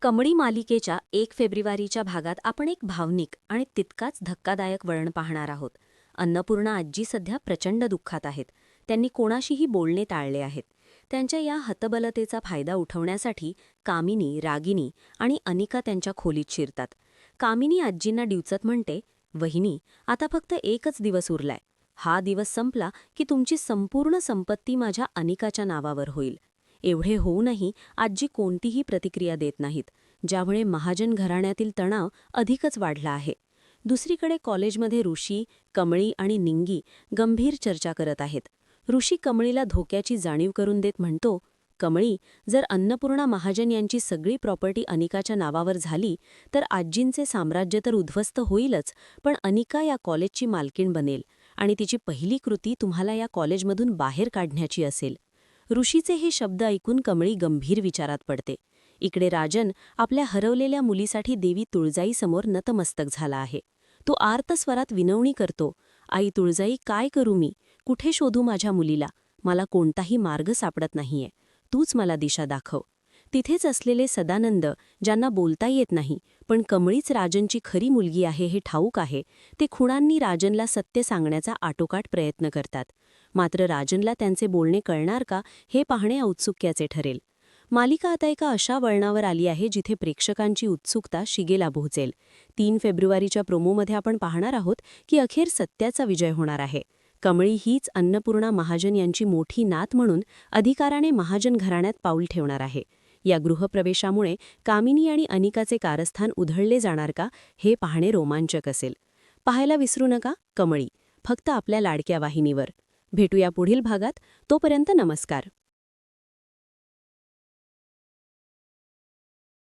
कमळी मालिकेच्या 1 फेब्रुवारीच्या भागात आपण एक भावनिक आणि तितकाच धक्कादायक वळण पाहणार आहोत. अन्नपूर्णा आजी सध्या प्रचंड दुःखात आहेत. त्यांनी कोणाशीही बोलणे टाळले आहेत. त्यांच्या या हतबलतेचा फायदा उठवण्यासाठी कामिनी, रागिनी आणि अनिका त्यांच्या खोलीत शिरतात. कामिनी आजींना डिवचत म्हणते, "वहिनी, आता फक्त एकच दिवस उरलाय. हा दिवस संपला की तुमची संपूर्ण संपत्ती माझ्या अनिकाच्या नावावर होईल." एवढे होऊनही आजी कोणतीही प्रतिक्रिया देत नाहीत, ज्यामुळे महाजन घराण्यातील तणाव अधिकच वाढला आहे. दुसरीकडे कॉलेजमध्ये ऋषी, कमळी आणि निंगी गंभीर चर्चा करत आहेत. ऋषी कमळीला धोक्याची जाणीव करून देत म्हणतो, "कमळी, जर अन्नपूर्णा महाजन यांची सगळी प्रॉपर्टी अनिकाच्या नावावर झाली तर आजींचे साम्राज्य तर उद्ध्वस्त होईलच, पण अनिका या कॉलेजची मालकीण बनेल आणि तिची पहिली कृती तुम्हाला या कॉलेजमधून बाहेर काढण्याची असेल." ऋषीचे हे शब्द ऐकून कमळी गंभीर विचारात पडते. इकडे राजन आपल्या हरवलेल्या मुलीसाठी देवी तुळजाईसमोर नतमस्तक झाला आहे. तो आर्त स्वरात विनवणी करतो, "आई तुळजाई, काय करू मी? कुठे शोधू माझ्या मुलीला? मला कोणताही मार्ग सापडत नाहीये. तूच मला दिशा दाखव." तिथेच असलेले सदानंद, ज्यांना बोलता येत नाही पण कमळीच राजनची खरी मुलगी आहे हे ठाऊक आहे, ते खुणांनी राजनला सत्य सांगण्याचा आटोकाट प्रयत्न करतात. मात्र राजनला त्यांचे बोलणे कळणार का हे पाहणे औत्सुक्याचे ठरेल. मालिका आता एका अशा वळणावर आली आहे जिथे प्रेक्षकांची उत्सुकता शिगेला पोहोचेल. 3 फेब्रुवारीच्या प्रोमोमध्ये आपण पाहणार आहोत की अखेर सत्याचा विजय होणार आहे. कमळी हीच अन्नपूर्णा महाजन यांची मोठी नात म्हणून अधिकाराने महाजन घराण्यात पाऊल ठेवणार आहे. या गृहप्रवेशामुळे कामिनी आणि अनिकाचे कारस्थान उधळले जाणार का हे पाहणे रोमांचक असेल. पाहायला विसरू नका कमळी, फक्त आपल्या लाडक्या वाहिनीवर. भेटूया पुढील भागात. तोपर्यंत नमस्कार.